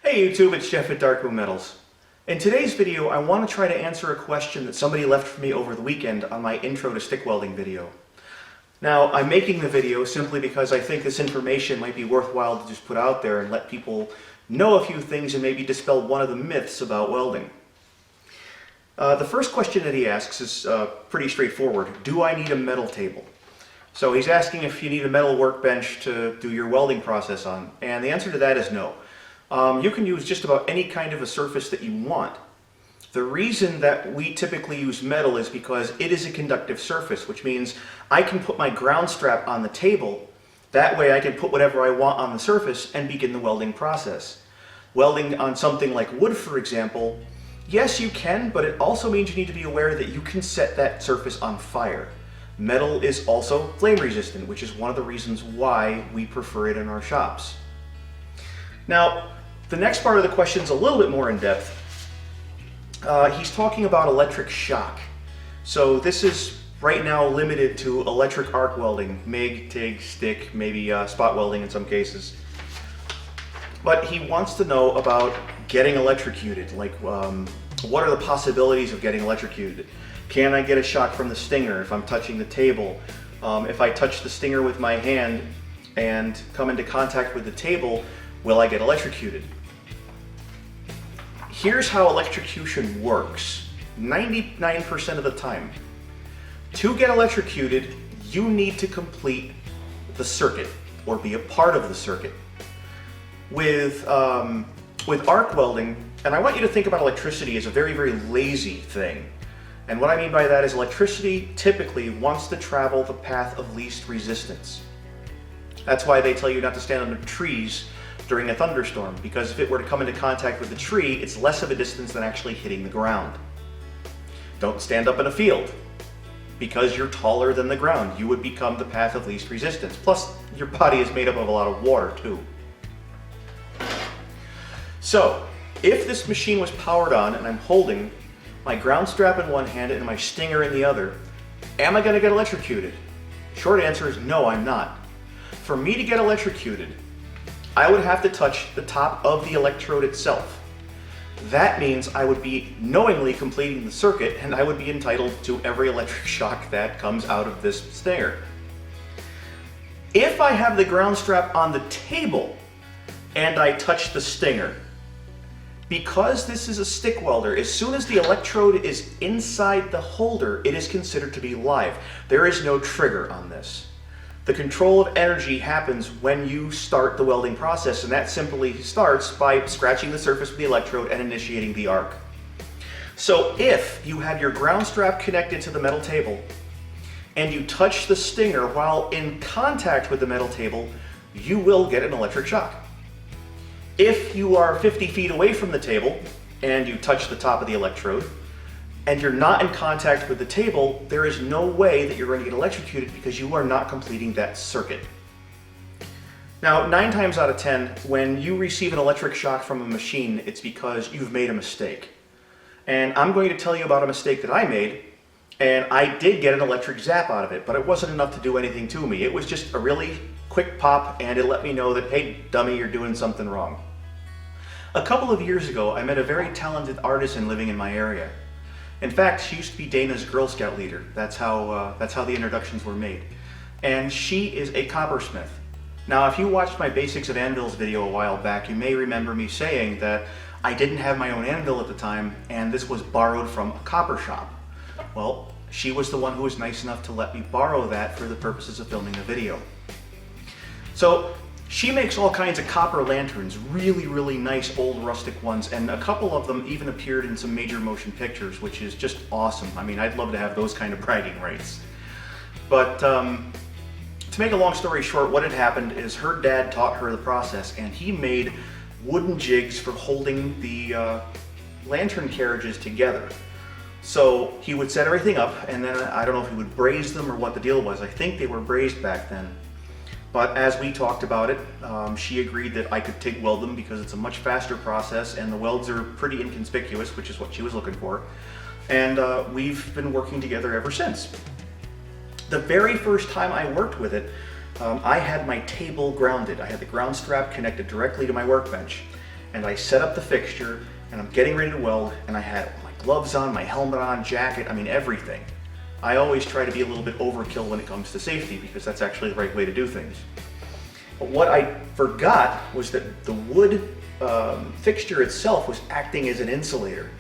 Hey YouTube, it's Jeff at Darkmoon Metals. In today's video, I want to try to answer a question that somebody left for me over the weekend on my intro to stick welding video. Now, I'm making the video simply because I think this information might be worthwhile to just put out there and let people know a few things and maybe dispel one of the myths about welding. The first question that he asks is pretty straightforward. Do I need a metal table? So he's asking if you need a metal workbench to do your welding process on, and the answer to that is no. You can use just about any kind of a surface that you want. The reason that we typically use metal is because it is a conductive surface, which means I can put my ground strap on the table. That way I can put whatever I want on the surface and begin the welding process. Welding on something like wood, for example, yes you can, but it also means you need to be aware that you can set that surface on fire. Metal is also flame resistant, which is one of the reasons why we prefer it in our shops. Now, the next part of the question is a little bit more in depth. He's talking about electric shock. So this is right now limited to electric arc welding, MIG, TIG, stick, maybe spot welding in some cases. But he wants to know about getting electrocuted, like what are the possibilities of getting electrocuted? Can I get a shock from the stinger if I'm touching the table? If I touch the stinger with my hand and come into contact with the table, will I get electrocuted? Here's how electrocution works 99% of the time. To get electrocuted, you need to complete the circuit or be a part of the circuit. With arc welding, and I want you to think about electricity as a very, very lazy thing. And what I mean by that is electricity typically wants to travel the path of least resistance. That's why they tell you not to stand under trees during a thunderstorm, because if it were to come into contact with the tree, it's less of a distance than actually hitting the ground. Don't stand up in a field, because you're taller than the ground. You would become the path of least resistance. Plus, your body is made up of a lot of water too. So, if this machine was powered on and I'm holding my ground strap in one hand and my stinger in the other, am I going to get electrocuted? Short answer is no, I'm not. For me to get electrocuted, I would have to touch the top of the electrode itself. That means I would be knowingly completing the circuit and I would be entitled to every electric shock that comes out of this stinger. If I have the ground strap on the table and I touch the stinger, because this is a stick welder, as soon as the electrode is inside the holder, it is considered to be live. There is no trigger on this. The control of energy happens when you start the welding process, and that simply starts by scratching the surface with the electrode and initiating the arc. So if you have your ground strap connected to the metal table and you touch the stinger while in contact with the metal table, you will get an electric shock. If you are 50 feet away from the table and you touch the top of the electrode and you're not in contact with the table, there is no way that you're going to get electrocuted because you are not completing that circuit. Now, 9 times out of 10, when you receive an electric shock from a machine, it's because you've made a mistake. And I'm going to tell you about a mistake that I made, and I did get an electric zap out of it, but it wasn't enough to do anything to me. It was just a really quick pop, and it let me know that, hey, dummy, you're doing something wrong. A couple of years ago, I met a very talented artisan living in my area. In fact, she used to be Dana's Girl Scout leader. That's how the introductions were made. And she is a coppersmith. Now, if you watched my Basics of Anvils video a while back, you may remember me saying that I didn't have my own anvil at the time, and this was borrowed from a copper shop. Well, she was the one who was nice enough to let me borrow that for the purposes of filming the video. So, she makes all kinds of copper lanterns, really, really nice old rustic ones, and a couple of them even appeared in some major motion pictures, which is just awesome. I mean, I'd love to have those kind of bragging rights. But to make a long story short, what had happened is her dad taught her the process, and he made wooden jigs for holding the lantern carriages together. So he would set everything up, and then I don't know if he would braze them or what the deal was. I think they were brazed back then. But as we talked about it, she agreed that I could TIG weld them because it's a much faster process and the welds are pretty inconspicuous, which is what she was looking for. And we've been working together ever since. The very first time I worked with it, I had my table grounded. I had the ground strap connected directly to my workbench. and I set up the fixture, and I'm getting ready to weld, and I had my gloves on, my helmet on, jacket, I mean everything. I always try to be a little bit overkill when it comes to safety because that's actually the right way to do things. But what I forgot was that the wood fixture itself was acting as an insulator.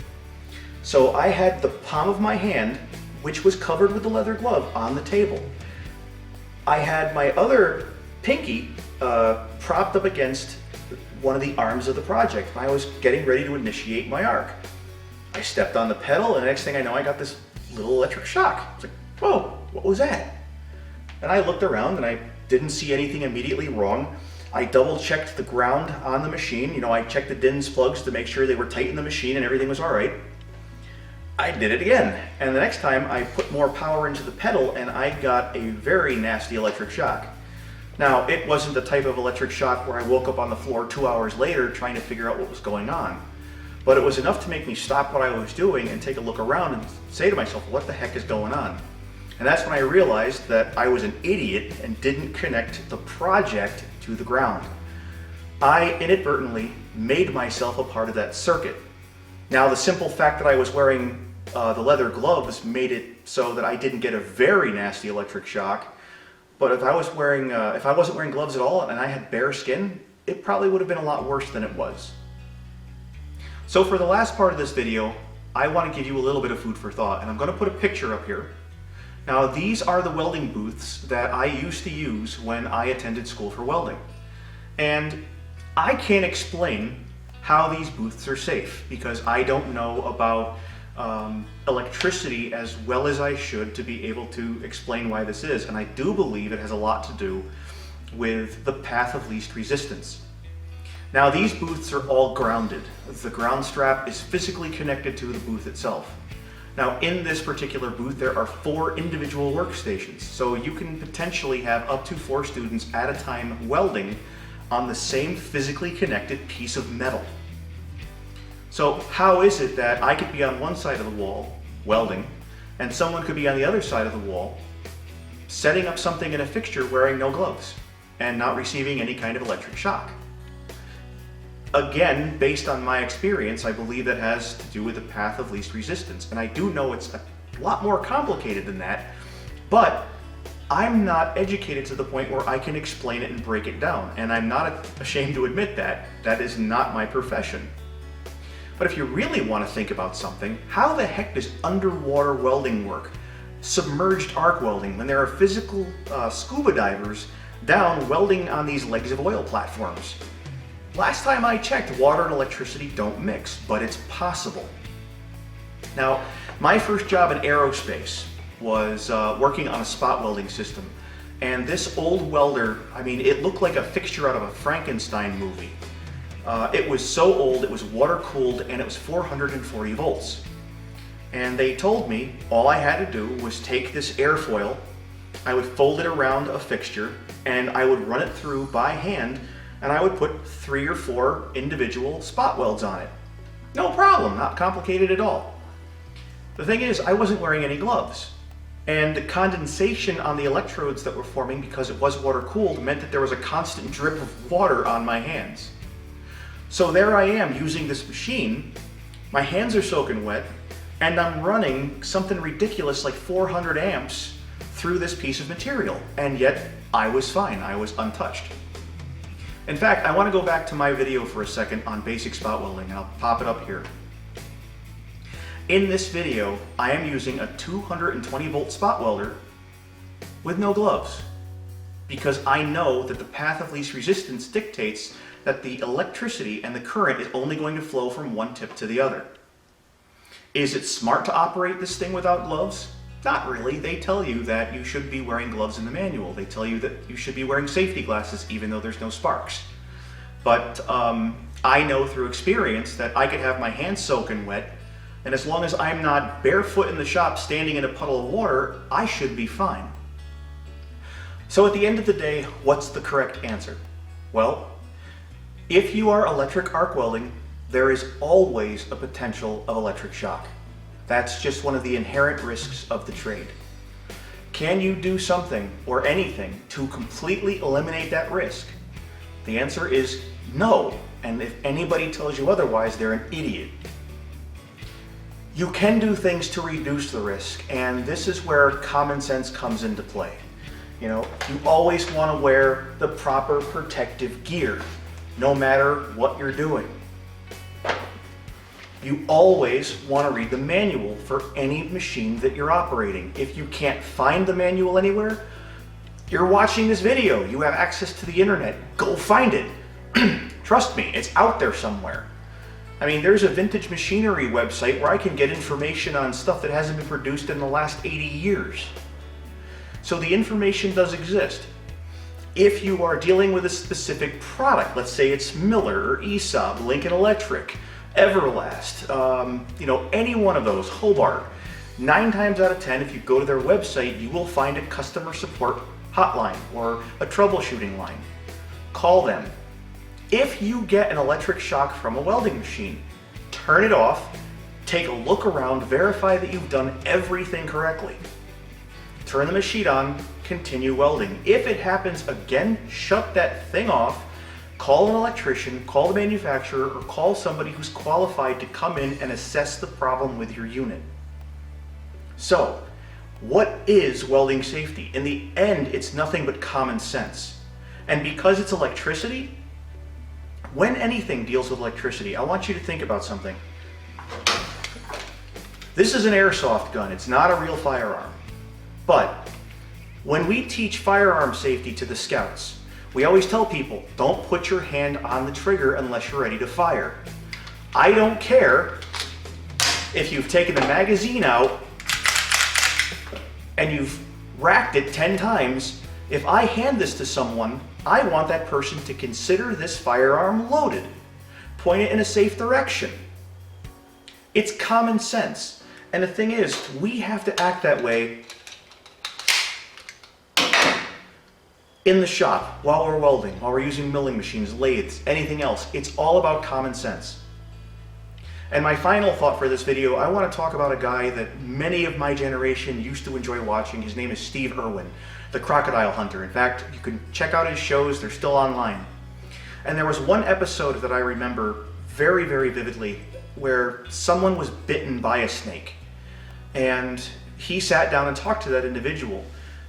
So I had the palm of my hand, which was covered with the leather glove, on the table. I had my other pinky propped up against one of the arms of the project. I was getting ready to initiate my arc. I stepped on the pedal, and the next thing I know, I got this little electric shock. I was like, whoa, what was that? And I looked around and I didn't see anything immediately wrong. I double checked the ground on the machine. You know, I checked the DINS plugs to make sure they were tight in the machine and everything was all right. I did it again. And the next time I put more power into the pedal and I got a very nasty electric shock. Now, it wasn't the type of electric shock where I woke up on the floor 2 hours later trying to figure out what was going on. But it was enough to make me stop what I was doing and take a look around and say to myself, what the heck is going on? And that's when I realized that I was an idiot and didn't connect the project to the ground. I inadvertently made myself a part of that circuit. Now, the simple fact that I was wearing the leather gloves made it so that I didn't get a very nasty electric shock. But if I wasn't wearing gloves at all and I had bare skin, it probably would have been a lot worse than it was. So for the last part of this video, I want to give you a little bit of food for thought, and I'm going to put a picture up here. Now, these are the welding booths that I used to use when I attended school for welding. And I can't explain how these booths are safe because I don't know about electricity as well as I should to be able to explain why this is. And I do believe it has a lot to do with the path of least resistance. Now, these booths are all grounded. The ground strap is physically connected to the booth itself. Now, in this particular booth, there are 4 individual workstations, so you can potentially have up to 4 students at a time welding on the same physically connected piece of metal. So how is it that I could be on one side of the wall welding, and someone could be on the other side of the wall setting up something in a fixture wearing no gloves and not receiving any kind of electric shock? Again, based on my experience, I believe that has to do with the path of least resistance. And I do know it's a lot more complicated than that, but I'm not educated to the point where I can explain it and break it down. And I'm not ashamed to admit that. That is not my profession. But if you really want to think about something, how the heck does underwater welding work? Submerged arc welding, when there are physical scuba divers down welding on these legs of oil platforms. Last time I checked, water and electricity don't mix, but it's possible. Now, my first job in aerospace was working on a spot welding system. And this old welder, I mean, it looked like a fixture out of a Frankenstein movie. It was so old, it was water cooled, and it was 440 volts. And they told me all I had to do was take this airfoil, I would fold it around a fixture, and I would run it through by hand, and I would put 3 or 4 individual spot welds on it. No problem, not complicated at all. The thing is, I wasn't wearing any gloves. And the condensation on the electrodes that were forming because it was water cooled meant that there was a constant drip of water on my hands. So there I am using this machine, my hands are soaking wet, and I'm running something ridiculous like 400 amps through this piece of material. And yet, I was fine, I was untouched. In fact, I want to go back to my video for a second on basic spot welding, and I'll pop it up here. In this video, I am using a 220 volt spot welder with no gloves because I know that the path of least resistance dictates that the electricity and the current is only going to flow from one tip to the other. Is it smart to operate this thing without gloves? Not really. They tell you that you should be wearing gloves in the manual. They tell you that you should be wearing safety glasses even though there's no sparks. But I know through experience that I could have my hands soaking wet, and as long as I'm not barefoot in the shop standing in a puddle of water, I should be fine. So at the end of the day, what's the correct answer? Well, if you are electric arc welding, there is always a potential of electric shock. That's just one of the inherent risks of the trade. Can you do something or anything to completely eliminate that risk? The answer is no, and if anybody tells you otherwise, they're an idiot. You can do things to reduce the risk, and this is where common sense comes into play. You always want to wear the proper protective gear, no matter what you're doing. You always want to read the manual for any machine that you're operating. If you can't find the manual anywhere, you're watching this video, you have access to the internet, go find it. Trust me, it's out there somewhere. I mean, there's a vintage machinery website where I can get information on stuff that hasn't been produced in the last 80 years. So the information does exist. If you are dealing with a specific product, let's say it's Miller or ESAB, Lincoln Electric, Everlast, any one of those, Hobart, 9 times out of 10, if you go to their website, you will find a customer support hotline or a troubleshooting line. Call them. If you get an electric shock from a welding machine, turn it off, take a look around, verify that you've done everything correctly. Turn the machine on, continue welding. If it happens again, shut that thing off, call an electrician, call the manufacturer, or call somebody who's qualified to come in and assess the problem with your unit. So, what is welding safety? In the end, it's nothing but common sense. And because it's electricity, when anything deals with electricity, I want you to think about something. This is an airsoft gun, it's not a real firearm. But when we teach firearm safety to the scouts, we always tell people, don't put your hand on the trigger unless you're ready to fire. I don't care if you've taken the magazine out and you've racked it 10 times. If I hand this to someone, I want that person to consider this firearm loaded. Point it in a safe direction. It's common sense. And the thing is, we have to act that way in the shop, while we're welding, while we're using milling machines, lathes, anything else. It's all about common sense. And my final thought for this video, I want to talk about a guy that many of my generation used to enjoy watching. His name is Steve Irwin, the crocodile hunter. In fact, you can check out his shows, they're still online. And there was one episode that I remember very, very vividly where someone was bitten by a snake. And he sat down and talked to that individual.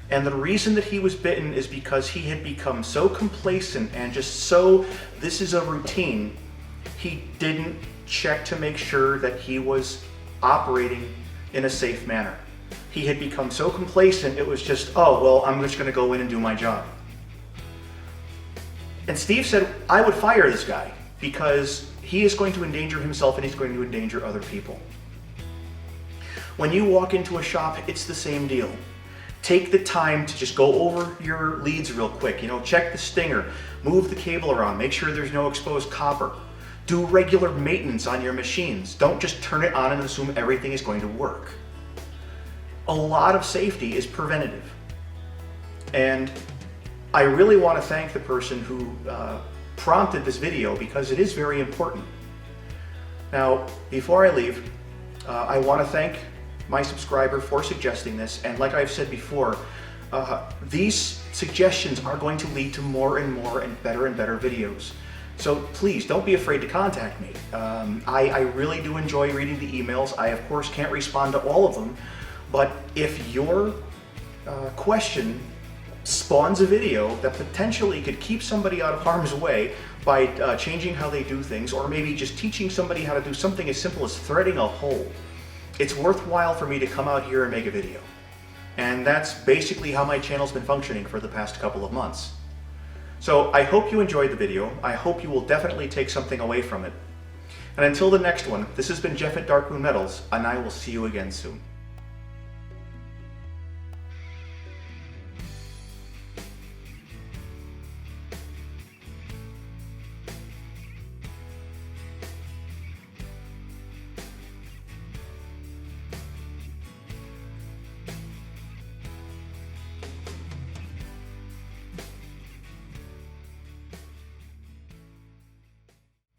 And the reason that he was bitten is because he had become so complacent and just so, this is a routine, he didn't check to make sure that he was operating in a safe manner. He had become so complacent, it was just, oh, well, I'm just gonna go in and do my job. And Steve said, I would fire this guy because he is going to endanger himself and he's going to endanger other people. When you walk into a shop, it's the same deal. Take the time to just go over your leads real quick. Check the stinger, move the cable around, make sure there's no exposed copper. Do regular maintenance on your machines. Don't just turn it on and assume everything is going to work. A lot of safety is preventative. And I really want to thank the person who prompted this video because it is very important. Now, before I leave, I want to thank my subscriber for suggesting this, and like I've said before, these suggestions are going to lead to more and better videos. So please don't be afraid to contact me. I really do enjoy reading the emails. I of course can't respond to all of them, but if your question spawns a video that potentially could keep somebody out of harm's way by changing how they do things, or maybe just teaching somebody how to do something as simple as threading a hole, it's worthwhile for me to come out here and make a video. And that's basically how my channel's been functioning for the past couple of months. So I hope you enjoyed the video. I hope you will definitely take something away from it. And until the next one, this has been Jeff at Darkmoon Metals, and I will see you again soon.